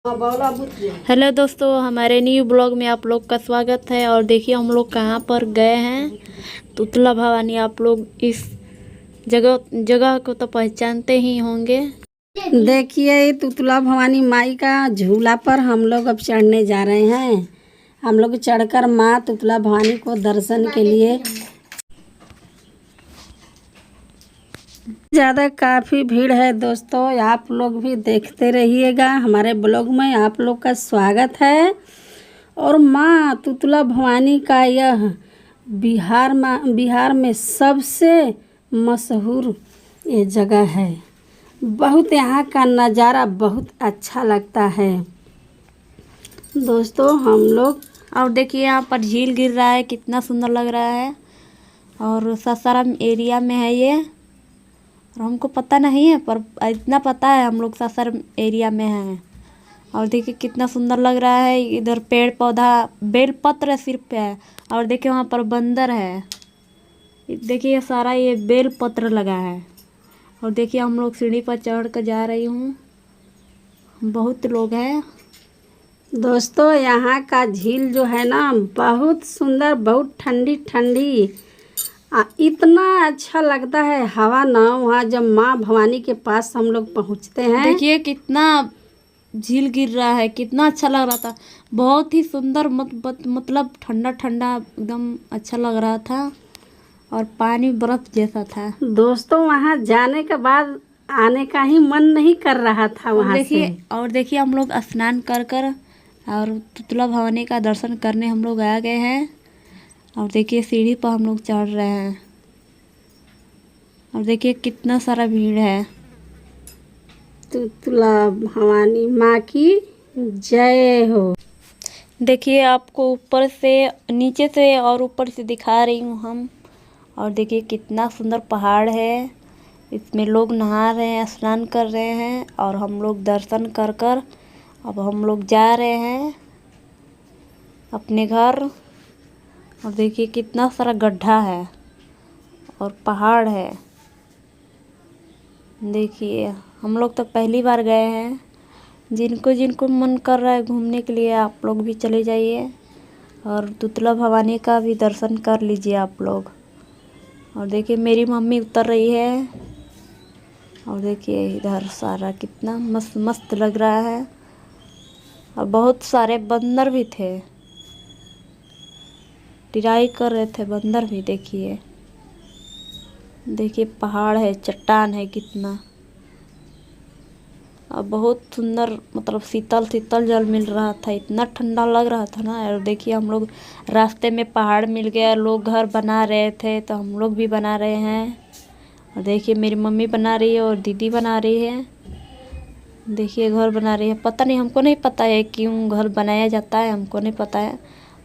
Hello दोस्तों, हमारे new blog में आप लोग का स्वागत है। और देखिए हम लोग कहाँ पर गए हैं, तुतला भवानी। आप लोग इस जगह को तो पहचानते ही होंगे। देखिए तुतला भवानी माई का झूला पर हम लोग अब चढ़ने जा रहे हैं। हम लोग चढ़कर माँ तुतला भवानी को दर्शन के लिए ज़्यादा काफ़ी भीड़ है दोस्तों। आप लोग भी देखते रहिएगा, हमारे ब्लॉग में आप लोग का स्वागत है। और माँ तुतला भवानी का यह बिहार में सबसे मशहूर ये जगह है। बहुत यहाँ का नज़ारा बहुत अच्छा लगता है दोस्तों। हम लोग और देखिए यहाँ पर झील गिर रहा है, कितना सुंदर लग रहा है। और सासाराम एरिया में है ये, और हमको पता नहीं है पर इतना पता है हम लोग सासाराम एरिया में हैं। और देखिए कितना सुंदर लग रहा है। इधर पेड़ पौधा बेलपत्र सिर्फ है। और देखिए वहाँ पर बंदर है। देखिए सारा ये बेलपत्र लगा है। और देखिए हम लोग सीढ़ी पर चढ़ कर जा रही हूँ, बहुत लोग हैं दोस्तों। यहाँ का झील जो है ना बहुत सुंदर, बहुत ठंडी ठंडी, इतना अच्छा लगता है हवा ना वहाँ जब माँ भवानी के पास हम लोग पहुँचते हैं। देखिए कितना झील गिर रहा है, कितना अच्छा लग रहा था। बहुत ही सुंदर मतलब ठंडा ठंडा एकदम अच्छा लग रहा था। और पानी बर्फ जैसा था दोस्तों। वहाँ जाने के बाद आने का ही मन नहीं कर रहा था वहाँ से। और देखिए हम लोग स्नान कर कर और तुतला भवानी का दर्शन करने हम लोग आ गए हैं। और देखिए सीढ़ी पर हम लोग चढ़ रहे हैं। और देखिए कितना सारा भीड़ है। तुतला भवानी माँ की जय हो। देखिए आपको ऊपर से, नीचे से और ऊपर से दिखा रही हूँ हम। और देखिए कितना सुंदर पहाड़ है, इसमें लोग नहा रहे हैं, स्नान कर रहे हैं। और हम लोग दर्शन कर कर अब हम लोग जा रहे हैं अपने घर। और देखिए कितना सारा गड्ढा है और पहाड़ है। देखिए हम लोग तो पहली बार गए हैं। जिनको मन कर रहा है घूमने के लिए आप लोग भी चले जाइए और तुतला भवानी का भी दर्शन कर लीजिए आप लोग। और देखिए मेरी मम्मी उतर रही है। और देखिए इधर सारा कितना मस्त मस्त लग रहा है। और बहुत सारे बंदर भी थे, टिराई कर रहे थे बंदर भी। देखिए पहाड़ है, चट्टान है कितना। और बहुत सुंदर मतलब शीतल शीतल जल मिल रहा था, इतना ठंडा लग रहा था ना। और देखिए हम लोग रास्ते में पहाड़ मिल गया, लोग घर बना रहे थे तो हम लोग भी बना रहे हैं। और देखिए मेरी मम्मी बना रही है और दीदी बना रही है। देखिए घर बना रही है। पता नहीं, हमको नहीं पता है क्यों घर बनाया जाता है, हमको नहीं पता है।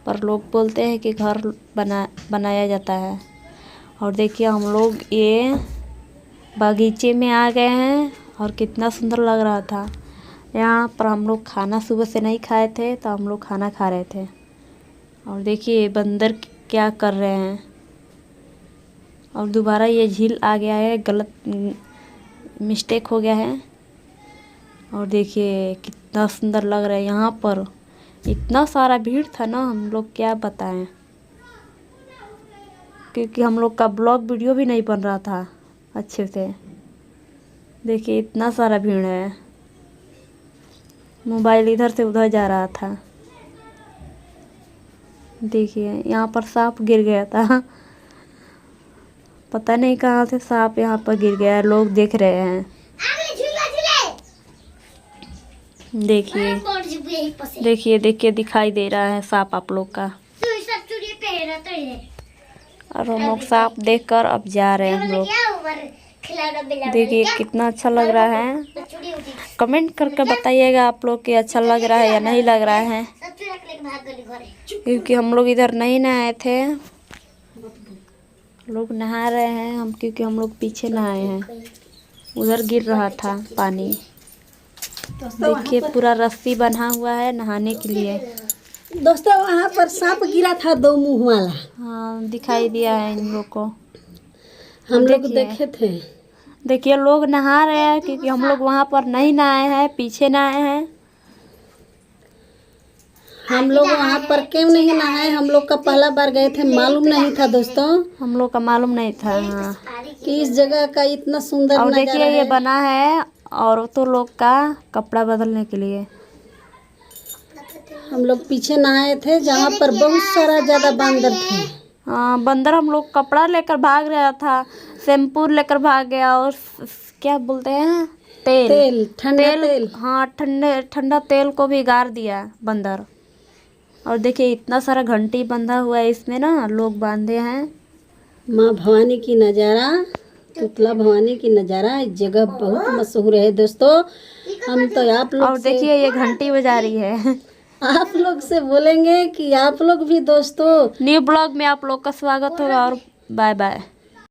पर लोग बोलते हैं कि घर बनाया जाता है। और देखिए हम लोग ये बागीचे में आ गए हैं। और कितना सुंदर लग रहा था यहाँ पर। हम लोग खाना सुबह से नहीं खाए थे तो हम लोग खाना खा रहे थे। और देखिए बंदर क्या कर रहे हैं। और दोबारा ये झील आ गया है, गलत मिस्टेक हो गया है। और देखिए कितना सुंदर लग रहा है यहाँ पर। इतना सारा भीड़ था ना, हम लोग क्या बताएं, क्योंकि हम लोग का ब्लॉग वीडियो भी नहीं बन रहा था अच्छे से। देखिए इतना सारा भीड़ है, मोबाइल इधर से उधर जा रहा था। देखिए यहाँ पर सांप गिर गया था, पता नहीं कहाँ से सांप यहाँ पर गिर गया है, लोग देख रहे हैं। देखिए दिखाई दे रहा है सांप आप लोग का। और हम लोग सांप देखकर अब जा रहे हैं हम लोग। देखिए कितना अच्छा लग रहा है। कमेंट करके बताइएगा आप लोग कि अच्छा लग रहा है या नहीं लग रहा है, क्योंकि हम लोग इधर नहीं नहाए थे। लोग नहा रहे हैं हम, क्योंकि हम लोग पीछे नहाए हैं, उधर गिर रहा था पानी। देखिए पूरा रस्सी बंधा हुआ है नहाने के लिए। दोस्तों वहाँ पर सांप गिरा था, 2 मुंह वाला। हाँ दिखाई दिया है इन लोग को, हम लोग देखे थे। देखिए लोग नहा रहे हैं, क्योंकि हम लोग वहाँ पर नहीं नहाए हैं, पीछे नहाए हैं। हम लोग वहाँ पर क्यों नहीं नहाए? हम लोग का पहला बार गए थे, मालूम नहीं था दोस्तों हम लोग का मालूम नहीं था। हाँ। कि इस जगह का इतना सुंदर और नजारा देखिए ये है। बना है औरतों लोग का कपड़ा बदलने के लिए। हम लोग पीछे नहाए थे जहाँ पर बहुत सारा ज्यादा बंदर थे। हाँ बंदर हम लोग कपड़ा लेकर भाग रहा था, शैम्पू लेकर भाग गया और क्या बोलते हैं तेल ठंडा तेल। हाँ ठंडा तेल को भी गार दिया बंदर। और देखिए इतना सारा घंटी बंधा हुआ है इसमें ना, लोग बांधे हैं। माँ भवानी की नज़ारा, तुतला भवानी की नज़ारा, इस जगह बहुत मशहूर है दोस्तों। हम तो आप लोग और से देखिए ये घंटी बजा रही है। आप लोग से बोलेंगे कि आप लोग भी दोस्तों न्यू ब्लॉग में आप लोग का स्वागत होगा और बाय बाय।